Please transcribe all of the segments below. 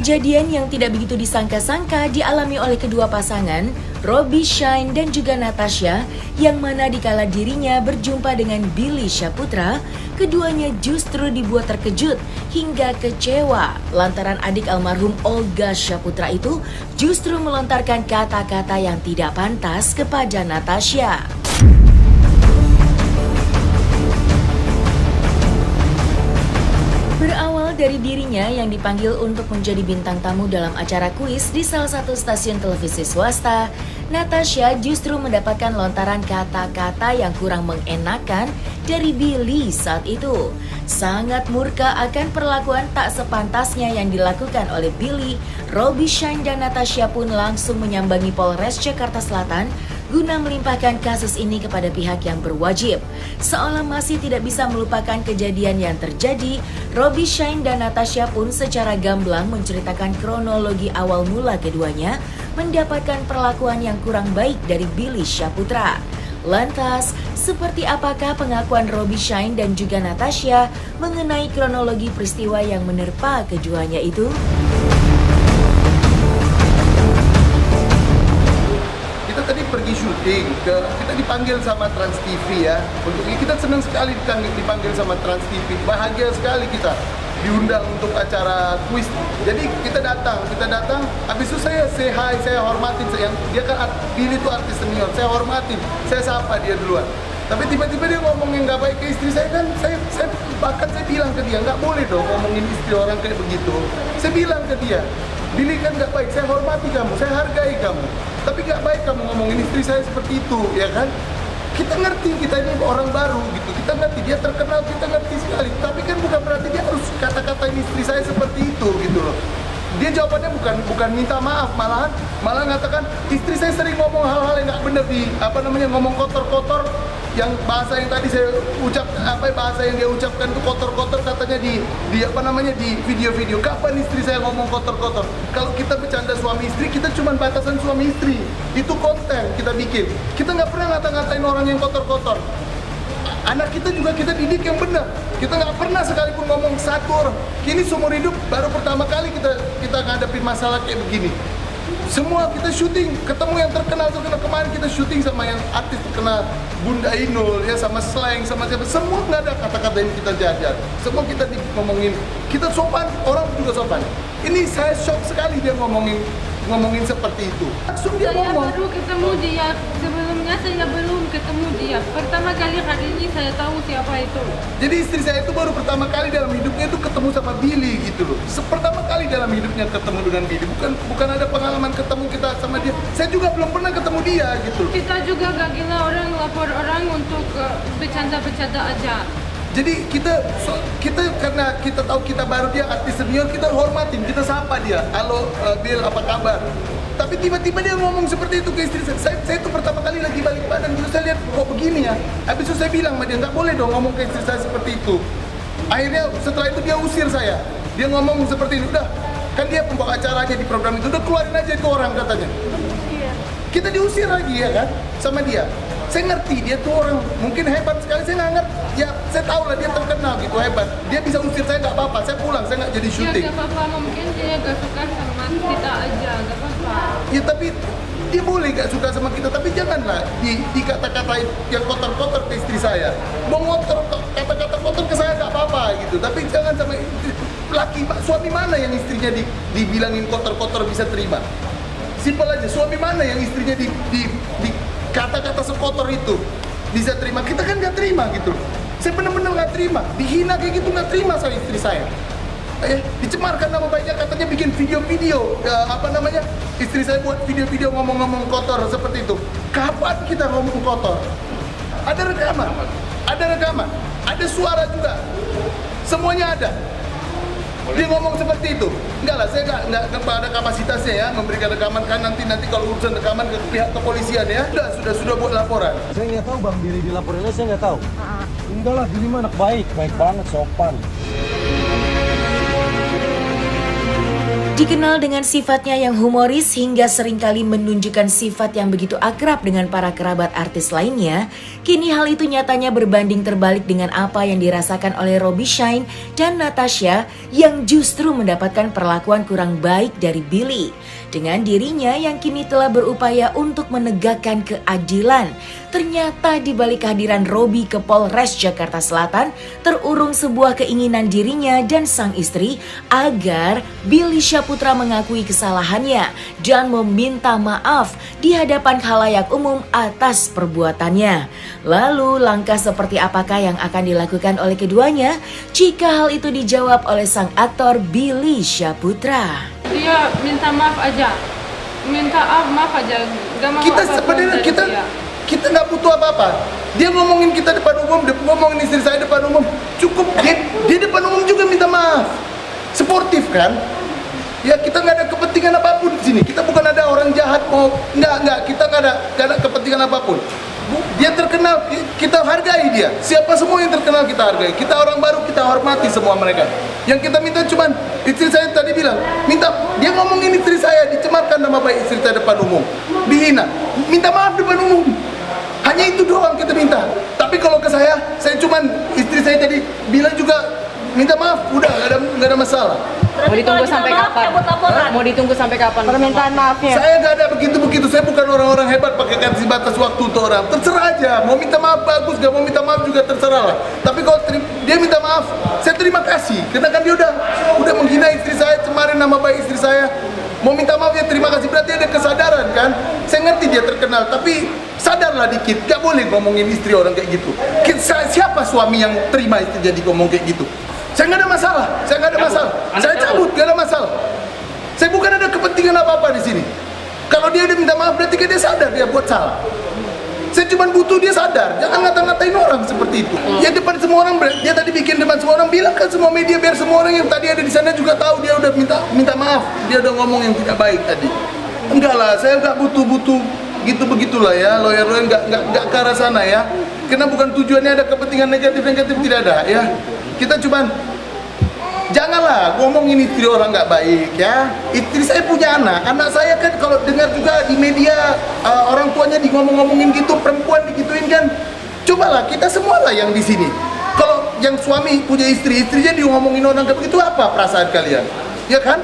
Kejadian yang tidak begitu disangka-sangka dialami oleh kedua pasangan, Robby Shine dan juga Natasha, yang mana dikala dirinya berjumpa dengan Billy Syahputra, keduanya justru dibuat terkejut hingga kecewa lantaran adik almarhum Olga Syahputra itu justru melontarkan kata-kata yang tidak pantas kepada Natasha. Berawal dari dirinya yang dipanggil untuk menjadi bintang tamu dalam acara kuis di salah satu stasiun televisi swasta, Natasha justru mendapatkan lontaran kata-kata yang kurang mengenakan dari Billy saat itu. Sangat murka akan perlakuan tak sepantasnya yang dilakukan oleh Billy, Robby Shine dan Natasha pun langsung menyambangi Polres Jakarta Selatan guna melimpahkan kasus ini kepada pihak yang berwajib. Seolah masih tidak bisa melupakan kejadian yang terjadi, Robby Shine dan Natasha pun secara gamblang menceritakan kronologi awal mula keduanya mendapatkan perlakuan yang kurang baik dari Billy Syahputra. Lantas, seperti apakah pengakuan Robby Shine dan juga Natasha mengenai kronologi peristiwa yang menerpa keduanya itu? Kita tadi pergi syuting, kita dipanggil sama Trans TV ya. Untuk kita senang sekali dipanggil sama Trans TV, bahagia sekali kita diundang untuk acara kuis. Jadi kita datang. Habis itu saya say hi, saya hormatin. Dia kan Billy itu artis senior, saya hormatin, saya sapa dia duluan. Tapi tiba-tiba dia ngomong yang nggak baik ke istri saya kan, bahkan saya bilang ke dia nggak boleh dong ngomongin istri orang kayak begitu. Saya bilang ke dia, Billy kan nggak baik, saya hormati kamu, saya hargai kamu. Tapi nggak baik kamu ngomongin istri saya seperti itu, ya kan? Kita ngerti, kita ini orang baru gitu. Kita ngerti, dia terkenal, kita ngerti sekali. Tapi kan bukan berarti dia harus kata-katain istri saya seperti itu gitu loh. Dia jawabannya bukan minta maaf, malah ngatakan istri saya sering ngomong hal-hal yang nggak benar ngomong kotor-kotor. Yang bahasa yang tadi saya bahasa yang dia ucapkan itu kotor-kotor katanya di video-video. Kapan istri saya ngomong kotor-kotor? Kalau kita bercanda suami istri, kita cuma batasan suami istri. Itu konten kita bikin. Kita nggak pernah ngata-ngatain orang yang kotor-kotor. Anak kita juga kita didik yang benar. Kita nggak pernah sekalipun ngomong satu orang. Kini seumur hidup baru pertama kali kita ngadepin masalah kayak begini. Semua kita syuting, ketemu yang terkenal kemarin kita syuting sama yang artis terkenal Bunda Inul ya, sama Slang, sama siapa, semua nggak ada kata-kata yang kita jajar. Semua kita ngomongin, kita sopan, orang juga sopan. Ini saya shock sekali dia ngomongin seperti itu. Langsung dia ngomong. Saya baru ketemu dia, sebelumnya saya belum ketemu dia. Pertama kali hari ini saya tahu siapa itu. Jadi istri saya itu baru pertama kali dalam hidupnya itu ketemu sama Billy gitu loh. Pertama kali dalam hidupnya ketemu dengan Billy. Bukan ada pengalaman ketemu kita sama dia. Saya juga belum pernah ketemu dia gitu. Kita juga gak gila orang lapor orang untuk bercanda-bercanda aja. Jadi kita karena kita tahu kita baru, dia artis senior, kita hormatin, kita sapa dia. Halo Bill, apa kabar? Tapi tiba-tiba dia ngomong seperti itu ke istri saya. Saya itu pertama kali lagi balik badan, terus saya lihat kok begini ya. Habis itu saya bilang sama dia, nggak boleh dong ngomong ke istri saya seperti itu. Akhirnya setelah itu dia usir saya. Dia ngomong seperti ini, udah kan dia pembawa acaranya di program itu, udah keluarin aja itu orang katanya. Kita diusir lagi ya kan sama dia. Saya ngerti dia tuh orang mungkin hebat sekali, saya nggak ngerti. Ya saya tahu lah dia terkenal gitu hebat. Dia bisa usir saya nggak apa-apa, saya pulang, saya nggak jadi syuting. Ya nggak apa-apa, mungkin dia nggak suka sama kita aja, nggak apa-apa. Ya tapi dia boleh nggak suka sama kita, tapi janganlah dikata-katain yang kotor-kotor ke istri saya. Mau ngotor kata-kata kotor ke saya nggak apa-apa gitu, tapi jangan sama suami mana yang istrinya dibilangin kotor-kotor bisa terima? Simpel aja, suami mana yang istrinya di kata-kata sekotor itu bisa terima? Kita kan nggak terima gitu. Saya benar-benar nggak terima, dihina kayak gitu nggak terima sama istri saya. Dicemarkan nama baiknya, katanya bikin video-video istri saya buat video-video ngomong-ngomong kotor seperti itu. Kapan kita ngomong kotor? Ada rekaman, ada suara juga, semuanya ada. Dia ngomong seperti itu. Enggak lah, saya nggak ada kapasitasnya ya memberikan rekaman, kan nanti kalau urusan rekaman ke pihak kepolisian ya. Sudah buat laporan. Saya nggak tahu Bang Billy dilaporin, saya nggak tahu. Enggak lah, Billy mah anak baik banget, sopan. Dikenal dengan sifatnya yang humoris hingga seringkali menunjukkan sifat yang begitu akrab dengan para kerabat artis lainnya, kini hal itu nyatanya berbanding terbalik dengan apa yang dirasakan oleh Robby Shine dan Natasha yang justru mendapatkan perlakuan kurang baik dari Billy. Dengan dirinya yang kini telah berupaya untuk menegakkan keadilan, ternyata di balik kehadiran Robby ke Polres Jakarta Selatan terurung sebuah keinginan dirinya dan sang istri agar Billy Syahputra mengakui kesalahannya dan meminta maaf di hadapan khalayak umum atas perbuatannya. Lalu langkah seperti apakah yang akan dilakukan oleh keduanya jika hal itu dijawab oleh sang aktor Billy Syahputra? Dia minta maaf aja, maaf aja, gak mau Kita apapun sebenarnya dari dia. kita nggak butuh apa-apa. Dia ngomongin kita depan umum, ngomongin istri saya depan umum, cukup. Dia depan umum juga minta maaf. Sportif kan? Ya kita nggak ada kepentingan apapun di sini. Kita bukan ada orang jahat mau nggak. Kita nggak ada kepentingan apapun. Dia terkenal, kita hargai dia. Siapa semua yang terkenal kita hargai. Kita orang baru, kita hormati semua mereka. Yang kita minta cuman istri saya tadi bilang, dia ngomongin istri saya, dicemarkan nama baik istri saya depan umum, dihina, minta maaf depan umum. Hanya itu doang kita minta. Tapi kalau ke saya cuman istri saya tadi bilang juga minta maaf, udah nggak ada masalah. Mau ditunggu sampai kapan? Mau ditunggu sampai kapan permintaan maafnya? Saya nggak ada begitu. Saya bukan orang-orang hebat pakai kasih batas waktu untuk orang. Terserah aja. Mau minta maaf bagus, nggak mau minta maaf juga terserah lah. Tapi kalau dia minta maaf, saya terima kasih. Karena kan dia udah menghina istri saya, cemarin nama baik istri saya. Mau minta maaf ya terima kasih, berarti ada kesadaran kan? Saya ngerti dia terkenal, tapi sadarlah dikit. Gak boleh ngomongin istri orang kayak gitu. Siapa suami yang terima istri jadi ngomong kayak gitu? Saya nggak ada masalah, saya cabut, nggak ada masalah. Saya bukan ada kepentingan apa-apa di sini. Kalau dia udah minta maaf, berarti kan dia sadar dia buat salah. Saya cuma butuh dia sadar, jangan ngata-ngatain orang seperti itu. Ya depan semua orang, dia tadi bikin depan semua orang, bilang kan semua media biar semua orang yang tadi ada di sana juga tahu dia udah minta maaf, dia udah ngomong yang tidak baik tadi. Enggak lah, saya nggak butuh gitu begitulah ya, lawyer nggak ke arah sana ya. Karena bukan tujuannya ada kepentingan negatif tidak ada ya. Kita cuman janganlah ngomongin istri orang nggak baik ya. Istri saya punya anak saya kan kalau dengar juga di media orang tuanya ngomongin gitu, perempuan digituin kan. Cobalah kita semualah yang di sini. Kalau yang suami punya istrinya ngomongin orang kayak begitu, apa perasaan kalian? Ya kan?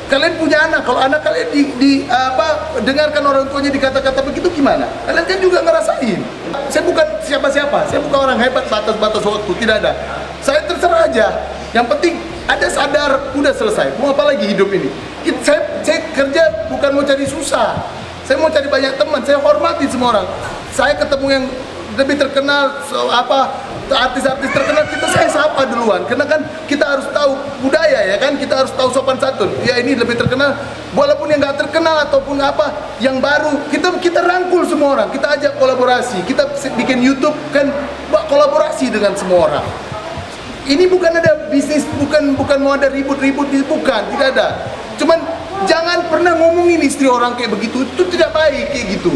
Kalian punya anak, kalau anak kalian dengarkan orang tuanya dikata-kata begitu gimana? Kalian kan juga ngerasain. Saya bukan siapa-siapa, saya bukan orang hebat batas waktu, tidak ada. Saya terserah aja. Yang penting ada sadar, udah selesai. Mau apa lagi hidup ini? Saya kerja bukan mau cari susah. Saya mau cari banyak teman, saya hormati semua orang. Saya ketemu yang lebih terkenal, artis-artis terkenal, saya sapa duluan. Karena kan kita harus tahu budaya ya kan, kita harus tahu sopan santun. Ya ini lebih terkenal, walaupun yang nggak terkenal ataupun yang baru, kita rangkul semua orang, kita ajak kolaborasi, kita bikin YouTube kan kolaborasi dengan semua orang. Ini bukan ada bisnis, bukan mau ada ribut-ribut, bukan, tidak ada. Cuman jangan pernah ngomongin istri orang kayak begitu, itu tidak baik kayak gitu.